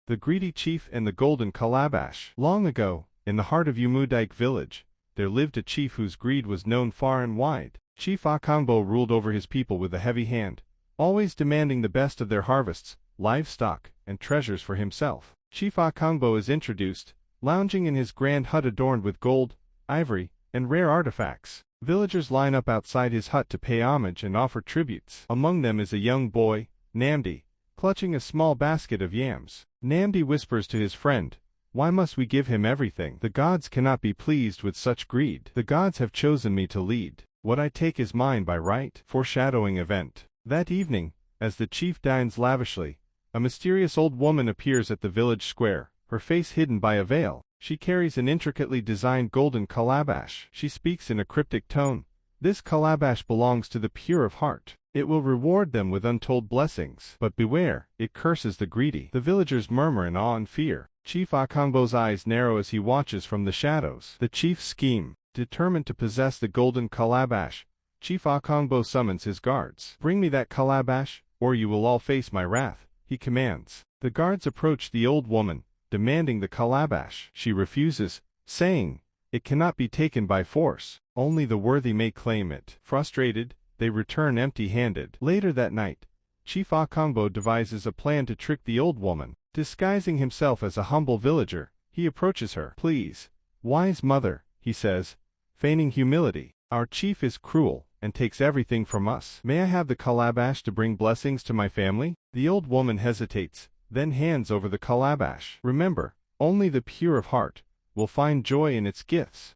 The Greedy Chief and the Golden Calabash. Long ago, in the heart of Umudike village, there lived a chief whose greed was known far and wide. Chief Akangbo ruled over his people with a heavy hand, always demanding the best of their harvests, livestock, and treasures for himself. Chief Akangbo is introduced, lounging in his grand hut adorned with gold, ivory, and rare artifacts. Villagers line up outside his hut to pay homage and offer tributes. Among them is a young boy, Namdi, clutching a small basket of yams. Namdi whispers to his friend, "Why must we give him everything? The gods cannot be pleased with such greed. The gods have chosen me to lead. What I take is mine by right." Foreshadowing event. That evening, as the chief dines lavishly, a mysterious old woman appears at the village square, her face hidden by a veil. She carries an intricately designed golden calabash. She speaks in a cryptic tone. This calabash belongs to the pure of heart. It will reward them with untold blessings. But beware, it curses the greedy. The villagers murmur in awe and fear. Chief Akangbo's eyes narrow as he watches from the shadows. The chief's scheme. Determined to possess the golden calabash, Chief Akangbo summons his guards. "Bring me that calabash, or you will all face my wrath," he commands. The guards approach the old woman, demanding the calabash. She refuses, saying, "It cannot be taken by force. Only the worthy may claim it." Frustrated, they return empty-handed. Later that night, Chief Akangbo devises a plan to trick the old woman. Disguising himself as a humble villager, he approaches her. "Please, wise mother," he says, feigning humility, "our chief is cruel and takes everything from us. May I have the calabash to bring blessings to my family?" The old woman hesitates, then hands over the calabash. "Remember, only the pure of heart will find joy in its gifts."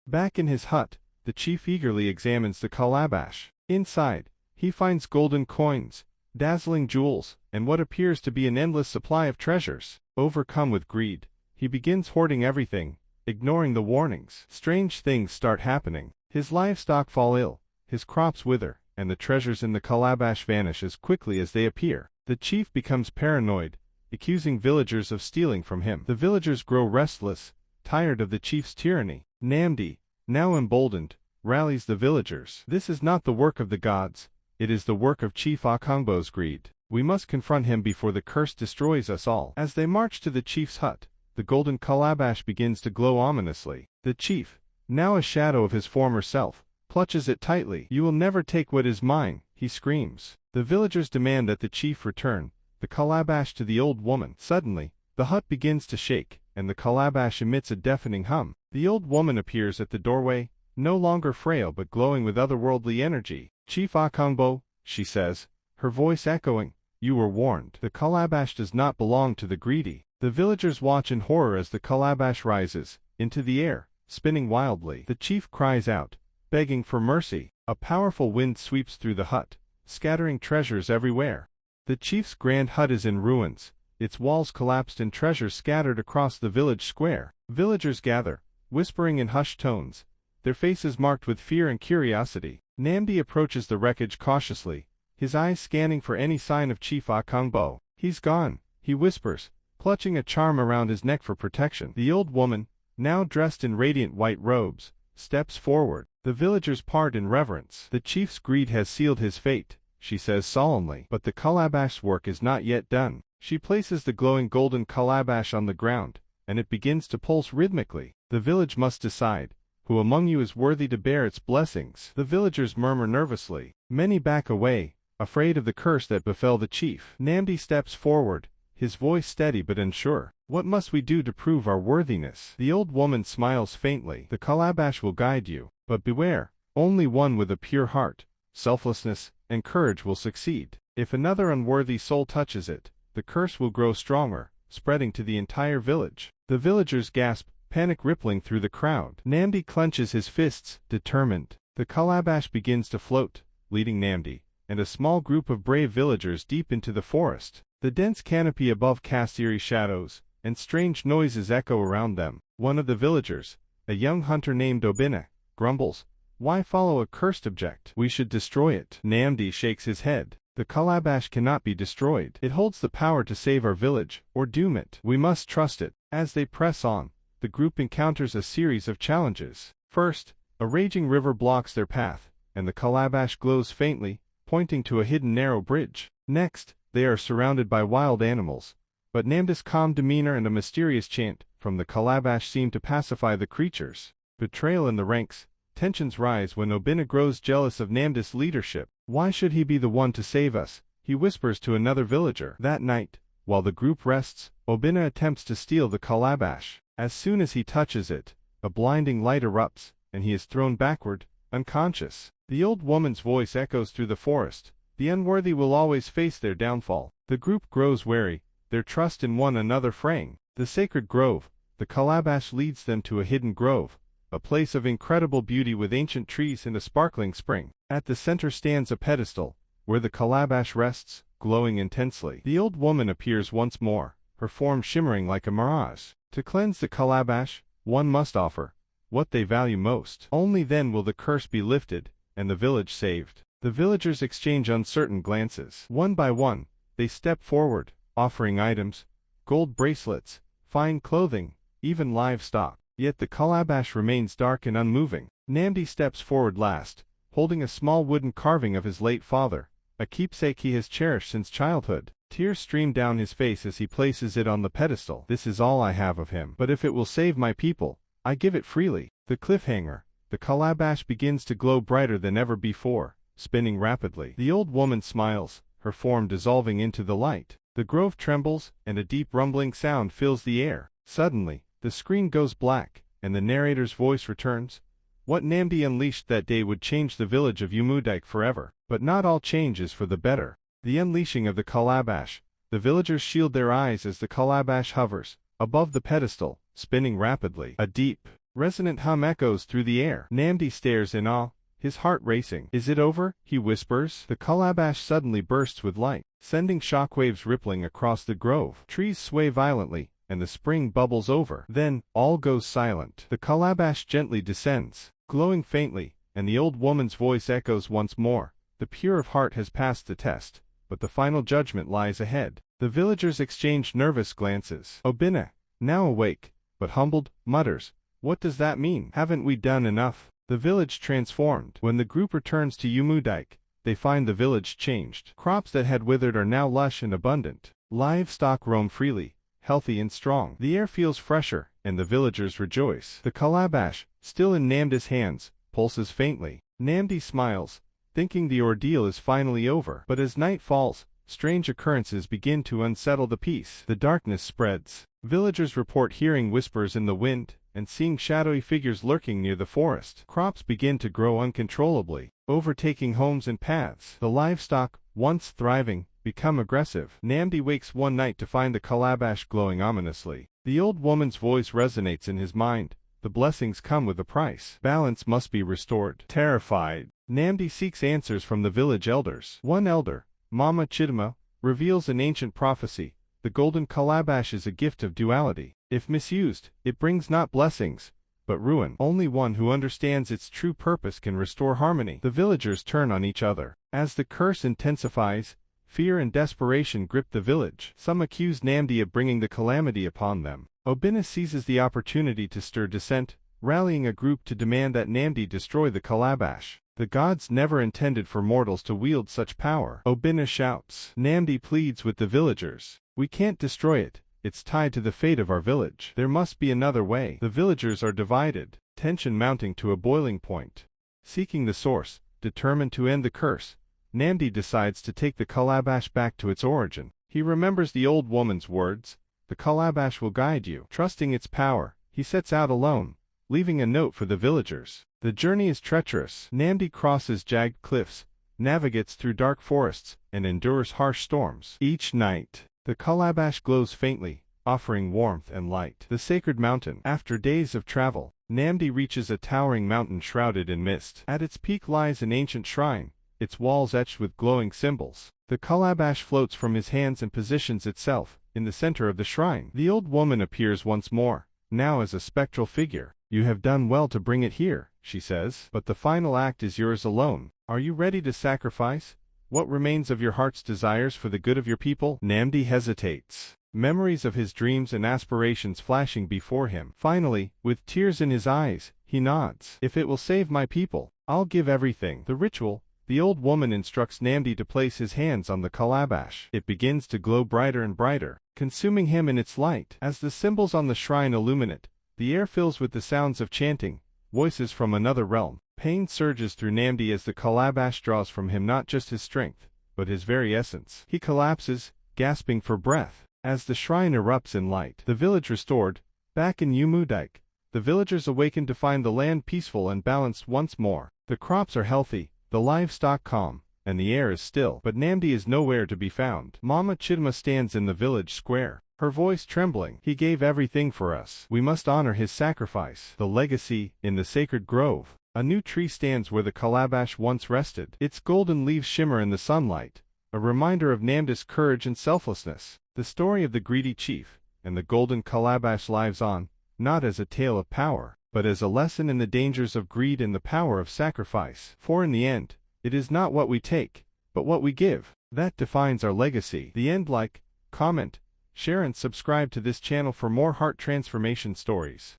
Back in his hut, the chief eagerly examines the calabash. Inside, he finds golden coins, dazzling jewels, and what appears to be an endless supply of treasures. Overcome with greed, he begins hoarding everything, ignoring the warnings. Strange things start happening. His livestock fall ill, his crops wither, and the treasures in the calabash vanish as quickly as they appear. The chief becomes paranoid, accusing villagers of stealing from him. The villagers grow restless, tired of the chief's tyranny. Namdi, now emboldened, rallies the villagers. "This is not the work of the gods, it is the work of Chief Akangbo's greed. We must confront him before the curse destroys us all." As they march to the chief's hut, the golden calabash begins to glow ominously. The chief, now a shadow of his former self, clutches it tightly. "You will never take what is mine," he screams. The villagers demand that the chief return the calabash to the old woman. Suddenly, the hut begins to shake, and the calabash emits a deafening hum. The old woman appears at the doorway, no longer frail but glowing with otherworldly energy. "Chief Akangbo," she says, her voice echoing, "you were warned. The calabash does not belong to the greedy." The villagers watch in horror as the calabash rises into the air, spinning wildly. The chief cries out, begging for mercy. A powerful wind sweeps through the hut, scattering treasures everywhere. The chief's grand hut is in ruins, its walls collapsed and treasures scattered across the village square. Villagers gather, whispering in hushed tones, their faces marked with fear and curiosity. Namdi approaches the wreckage cautiously, his eyes scanning for any sign of Chief Akangbo. "He's gone," he whispers, clutching a charm around his neck for protection. The old woman, now dressed in radiant white robes, steps forward. The villagers part in reverence. "The chief's greed has sealed his fate," she says solemnly. "But the calabash's work is not yet done." She places the glowing golden calabash on the ground, and it begins to pulse rhythmically. "The village must decide, who among you is worthy to bear its blessings?" The villagers murmur nervously. Many back away, afraid of the curse that befell the chief. Namdi steps forward, his voice steady but unsure. "What must we do to prove our worthiness?" The old woman smiles faintly. "The calabash will guide you, but beware, only one with a pure heart, selflessness, and courage will succeed. If another unworthy soul touches it, the curse will grow stronger, spreading to the entire village." The villagers gasp, panic rippling through the crowd. Namdi clenches his fists, determined. The calabash begins to float, leading Namdi and a small group of brave villagers deep into the forest. The dense canopy above casts eerie shadows, and strange noises echo around them. One of the villagers, a young hunter named Obina, grumbles, "Why follow a cursed object? We should destroy it." Namdi shakes his head. "The calabash cannot be destroyed. It holds the power to save our village, or doom it. We must trust it." As they press on, the group encounters a series of challenges. First, a raging river blocks their path, and the calabash glows faintly, pointing to a hidden narrow bridge. Next, they are surrounded by wild animals, But Namdi's calm demeanor and a mysterious chant from the calabash seem to pacify the creatures. Betrayal in the ranks. Tensions rise when Obina grows jealous of Namdi's leadership. Why should he be the one to save us? He whispers to another villager. That night, while the group rests, Obina attempts to steal the calabash. As soon as he touches it, a blinding light erupts, and he is thrown backward, unconscious. The old woman's voice echoes through the forest. The unworthy will always face their downfall. The group grows wary, their trust in one another fraying. The sacred grove. The calabash leads them to a hidden grove, a place of incredible beauty with ancient trees and a sparkling spring. At the center stands a pedestal, where the calabash rests, glowing intensely. The old woman appears once more, her form shimmering like a mirage. To cleanse the calabash, one must offer what they value most. Only then will the curse be lifted, and the village saved. The villagers exchange uncertain glances. One by one, they step forward, offering items, gold bracelets, fine clothing, even livestock. Yet the calabash remains dark and unmoving. Namdi steps forward last, holding a small wooden carving of his late father, a keepsake he has cherished since childhood. Tears stream down his face as he places it on the pedestal. This is all I have of him, but if it will save my people, I give it freely. The cliffhanger. The calabash begins to glow brighter than ever before, spinning rapidly. The old woman smiles, her form dissolving into the light. The grove trembles, and a deep rumbling sound fills the air. Suddenly, the screen goes black, and the narrator's voice returns. What Namdi unleashed that day would change the village of Umudike forever. But not all change is for the better. The unleashing of the calabash. The villagers shield their eyes as the calabash hovers above the pedestal, spinning rapidly. A deep, resonant hum echoes through the air. Namdi stares in awe, his heart racing. Is it over? He whispers. The calabash suddenly bursts with light, sending shockwaves rippling across the grove. Trees sway violently, and the spring bubbles over. Then, all goes silent. The calabash gently descends, glowing faintly, and the old woman's voice echoes once more. The pure of heart has passed the test, but the final judgment lies ahead. The villagers exchange nervous glances. Obina, now awake, but humbled, mutters, "What does that mean? Haven't we done enough?" The village transformed. When the group returns to Umudike, they find the village changed. Crops that had withered are now lush and abundant. Livestock roam freely, healthy and strong. The air feels fresher, and the villagers rejoice. The calabash, still in Namdi's hands, pulses faintly. Namdi smiles, thinking the ordeal is finally over. But as night falls, strange occurrences begin to unsettle the peace. The darkness spreads. Villagers report hearing whispers in the wind, and seeing shadowy figures lurking near the forest. Crops begin to grow uncontrollably, overtaking homes and paths. The livestock, once thriving, become aggressive. Namdi wakes one night to find the calabash glowing ominously. The old woman's voice resonates in his mind. The blessings come with a price. Balance must be restored. Terrified, Namdi seeks answers from the village elders. One elder, Mama Chidima, reveals an ancient prophecy. The golden calabash is a gift of duality. If misused, it brings not blessings, but ruin. Only one who understands its true purpose can restore harmony. The villagers turn on each other. As the curse intensifies, fear and desperation grip the village. Some accuse Namdi of bringing the calamity upon them. Obina seizes the opportunity to stir dissent, rallying a group to demand that Namdi destroy the calabash. The gods never intended for mortals to wield such power. Obina shouts. Namdi pleads with the villagers. We can't destroy it. It's tied to the fate of our village. There must be another way. The villagers are divided, tension mounting to a boiling point. Seeking the source, determined to end the curse, Namdi decides to take the calabash back to its origin. He remembers the old woman's words, "The calabash will guide you." Trusting its power, he sets out alone, leaving a note for the villagers. The journey is treacherous. Namdi crosses jagged cliffs, navigates through dark forests, and endures harsh storms. Each night, the calabash glows faintly, offering warmth and light. The sacred mountain. After days of travel, Namdi reaches a towering mountain shrouded in mist. At its peak lies an ancient shrine, its walls etched with glowing symbols. The calabash floats from his hands and positions itself in the center of the shrine. The old woman appears once more, now as a spectral figure. "You have done well to bring it here," she says, "but the final act is yours alone. Are you ready to sacrifice what remains of your heart's desires for the good of your people?" Namdi hesitates, memories of his dreams and aspirations flashing before him. Finally, with tears in his eyes, he nods. "If it will save my people, I'll give everything." The ritual, The old woman instructs Namdi to place his hands on the calabash. It begins to glow brighter and brighter, consuming him in its light. As the symbols on the shrine illuminate, the air fills with the sounds of chanting, voices from another realm. Pain surges through Namdi as the calabash draws from him not just his strength, but his very essence. He collapses, gasping for breath. As the shrine erupts in light, the village restored, back in Umudik, the villagers awaken to find the land peaceful and balanced once more. The crops are healthy, the livestock calm, and the air is still. But Namdi is nowhere to be found. Mama Chidma stands in the village square, her voice trembling. He gave everything for us. We must honor his sacrifice. The legacy, in the sacred grove. A new tree stands where the calabash once rested. Its golden leaves shimmer in the sunlight, a reminder of Namdi's courage and selflessness. The story of the greedy chief and the golden calabash lives on, not as a tale of power, but as a lesson in the dangers of greed and the power of sacrifice. For in the end, it is not what we take, but what we give, that defines our legacy. The end. Like, comment, share and subscribe to this channel for more heart transformation stories.